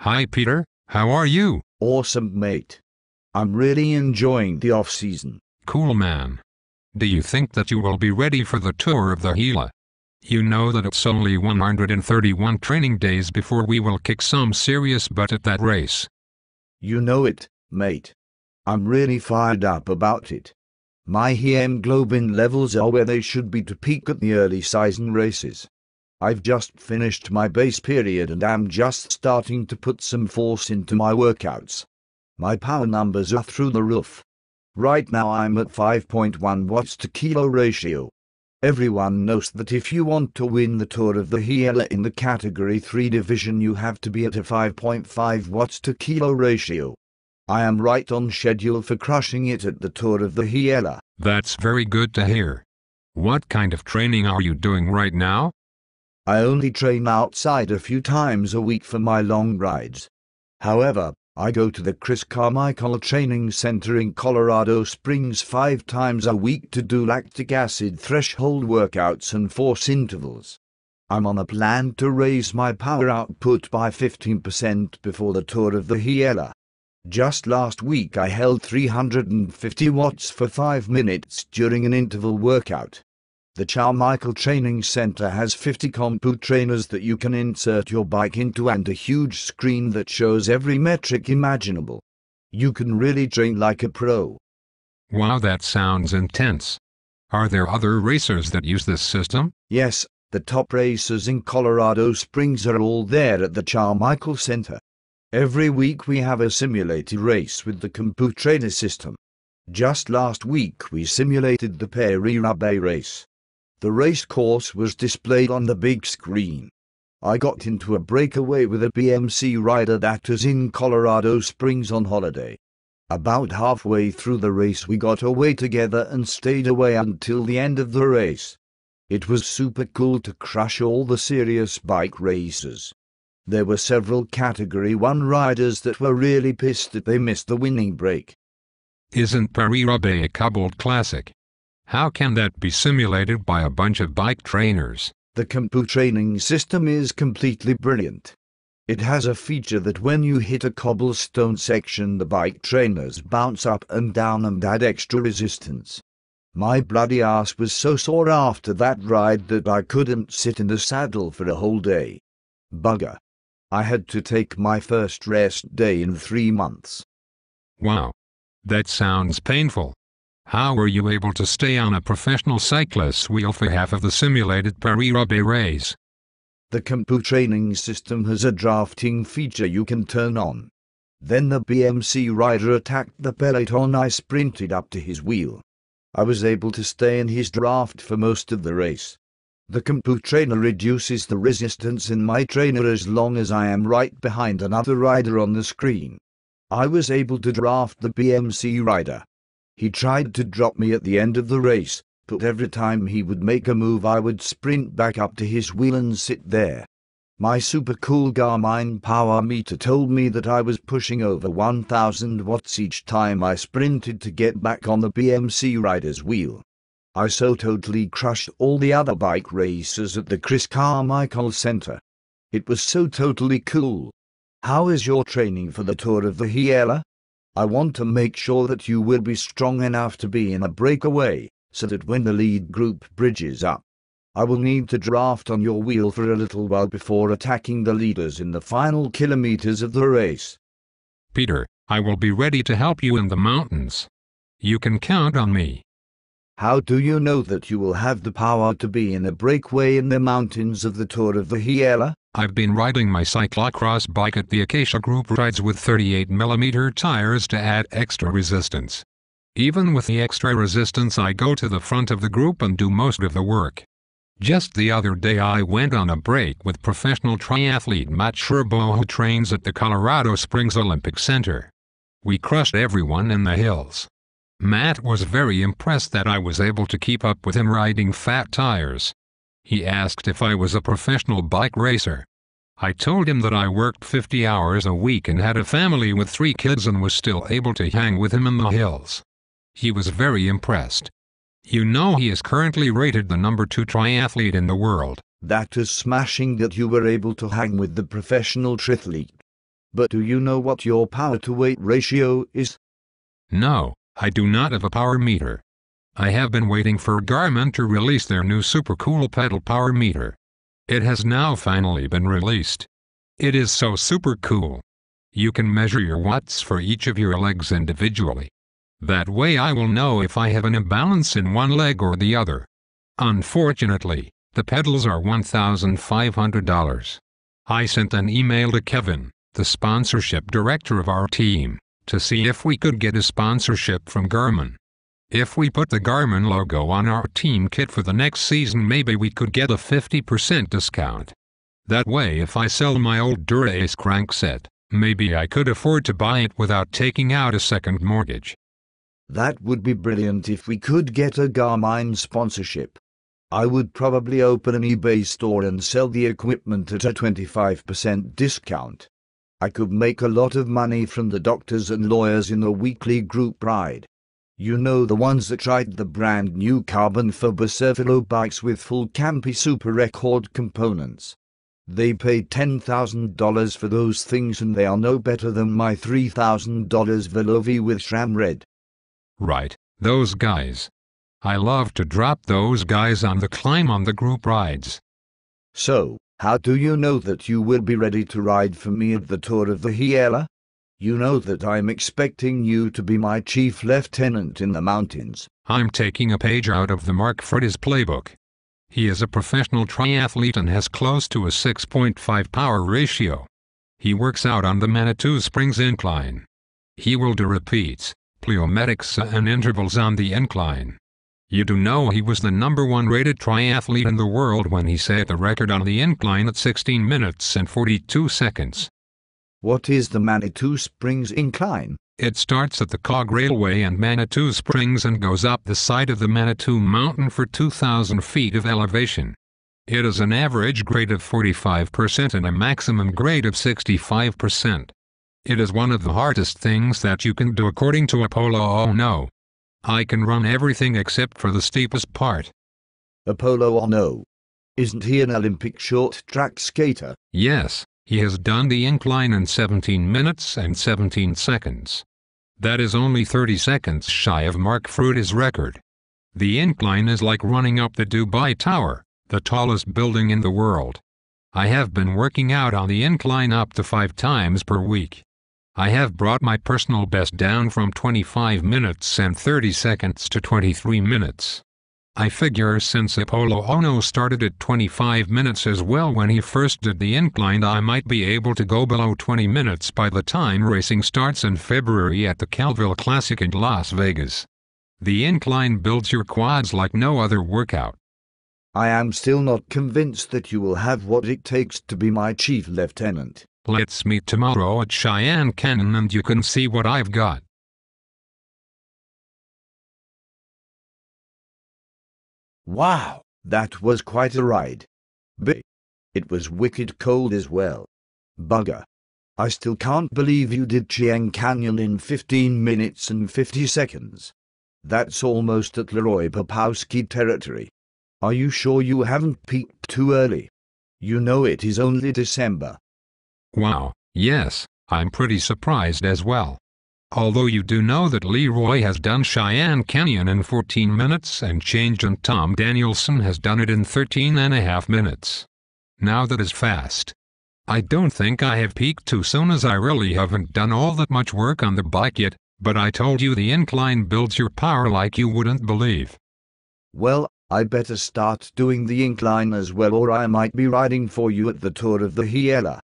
Hi Peter, how are you? Awesome, mate. I'm really enjoying the off-season. Cool man. Do you think that you will be ready for the tour of the Gila? You know that it's only 131 training days before we will kick some serious butt at that race. You know it, mate. I'm really fired up about it. My hemoglobin levels are where they should be to peak at the early season races. I've just finished my base period and am just starting to put some force into my workouts. My power numbers are through the roof. Right now I'm at 5.1 watts to kilo ratio. Everyone knows that if you want to win the Tour of the Gila in the Category 3 division you have to be at a 5.5 watts to kilo ratio. I am right on schedule for crushing it at the Tour of the Gila. That's very good to hear. What kind of training are you doing right now? I only train outside a few times a week for my long rides. However, I go to the comical training center in Colorado Springs 5 times a week to do lactic acid threshold workouts and force intervals. I'm on a plan to raise my power output by 15% before the Tour of the Gila. Just last week I held 350 watts for 5 minutes during an interval workout. The comical training center has 50 compu trainers that you can insert your bike into and a huge screen that shows every metric imaginable. You can really train like a pro. Wow, that sounds intense. Are there other racers that use this system? Yes, the top racers in Colorado Springs are all there at the comical center. Every week we have a simulated race with the compu trainer system. Just last week we simulated the Paris-Roubaix race. The race course was displayed on the big screen. I got into a breakaway with a BMC rider that was in Colorado Springs on holiday. About halfway through the race we got away together and stayed away until the end of the race. It was super cool to crush all the serious bike racers. There were several Category 1 riders that were really pissed that they missed the winning break. Isn't Paris-Roubaix a cobbled classic? How can that be simulated by a bunch of bike trainers? The compu training system is completely brilliant. It has a feature that when you hit a cobblestone section the bike trainers bounce up and down and add extra resistance. My bloody ass was so sore after that ride that I couldn't sit in the saddle for a whole day. Bugger. I had to take my first rest day in 3 months. Wow. That sounds painful. How were you able to stay on a professional cyclist's wheel for half of the simulated Paris-Roubaix race? The compu training system has a drafting feature you can turn on. Then the BMC rider attacked the peloton. I sprinted up to his wheel. I was able to stay in his draft for most of the race. The compu trainer reduces the resistance in my trainer as long as I am right behind another rider on the screen. I was able to draft the BMC rider. He tried to drop me at the end of the race, but every time he would make a move I would sprint back up to his wheel and sit there. My super cool Garmin power meter told me that I was pushing over 1000 watts each time I sprinted to get back on the BMC rider's wheel. I so totally crushed all the other bike racers at the comical center. It was so totally cool. How is your training for the Tour of the Gila? I want to make sure that you will be strong enough to be in a breakaway, so that when the lead group bridges up, I will need to draft on your wheel for a little while before attacking the leaders in the final kilometers of the race. Peter, I will be ready to help you in the mountains. You can count on me. How do you know that you will have the power to be in a breakaway in the mountains of the Tour of the Gila? I've been riding my cyclocross bike at the Acacia Group rides with 38mm tires to add extra resistance. Even with the extra resistance I go to the front of the group and do most of the work. Just the other day I went on a break with professional triathlete Matt Sherbo who trains at the Colorado Springs Olympic Center. We crushed everyone in the hills. Matt was very impressed that I was able to keep up with him riding fat tires. He asked if I was a professional bike racer. I told him that I worked 50 hours a week and had a family with 3 kids and was still able to hang with him in the hills. He was very impressed. You know he is currently rated the number 2 triathlete in the world. That is smashing that you were able to hang with the professional triathlete. But do you know what your power-to-weight ratio is? No, I do not have a power meter. I have been waiting for Garmin to release their new super cool pedal power meter. It has now finally been released. It is so super cool. You can measure your watts for each of your legs individually. That way I will know if I have an imbalance in one leg or the other. Unfortunately, the pedals are $1,500. I sent an email to Kevin, the sponsorship director of our team, to see if we could get a sponsorship from Garmin. If we put the Garmin logo on our team kit for the next season, maybe we could get a 50% discount. That way if I sell my old Dura-Ace crankset, maybe I could afford to buy it without taking out a second mortgage. That would be brilliant if we could get a Garmin sponsorship. I would probably open an eBay store and sell the equipment at a 25% discount. I could make a lot of money from the doctors and lawyers in the weekly group ride. You know, the ones that ride the brand new carbon fiber Cervelo bikes with full Campy Super Record components. They paid $10,000 for those things and they are no better than my $3,000 Velovi with SRAM Red. Right, those guys. I love to drop those guys on the climb on the group rides. So, how do you know that you will be ready to ride for me at the Tour of the Gila? You know that I'm expecting you to be my chief lieutenant in the mountains. I'm taking a page out of the Mark Friday's playbook. He is a professional triathlete and has close to a 6.5 power ratio. He works out on the Manitou Springs incline. He will do repeats, plyometrics and intervals on the incline. You do know he was the #1 rated triathlete in the world when he set the record on the incline at 16 minutes and 42 seconds. What is the Manitou Springs incline? It starts at the Cog Railway and Manitou Springs and goes up the side of the Manitou Mountain for 2,000 feet of elevation. It is an average grade of 45% and a maximum grade of 65%. It is one of the hardest things that you can do according to Apollo. Oh no. I can run everything except for the steepest part. Apollo Ono. Isn't he an Olympic short track skater? Yes, he has done the incline in 17 minutes and 17 seconds. That is only 30 seconds shy of Mark Friday's record. The incline is like running up the Dubai Tower, the tallest building in the world. I have been working out on the incline up to 5 times per week. I have brought my personal best down from 25 minutes and 30 seconds to 23 minutes. I figure since Apollo Ono started at 25 minutes as well when he first did the incline, I might be able to go below 20 minutes by the time racing starts in February at the Calville Classic in Las Vegas. The incline builds your quads like no other workout. I am still not convinced that you will have what it takes to be my chief lieutenant. Let's meet tomorrow at Cheyenne Canyon and you can see what I've got. Wow, that was quite a ride. But it was wicked cold as well. Bugger. I still can't believe you did Cheyenne Canyon in 15 minutes and 50 seconds. That's almost at Leroy Popowski territory. Are you sure you haven't peaked too early? You know it is only December. Wow, yes, I'm pretty surprised as well. Although you do know that Leroy has done Cheyenne Canyon in 14 minutes and change and Tom Danielson has done it in 13.5 minutes. Now that is fast. I don't think I have peaked too soon as I really haven't done all that much work on the bike yet, but I told you the incline builds your power like you wouldn't believe. Well, I better start doing the incline as well or I might be riding for you at the Tour of the Gila.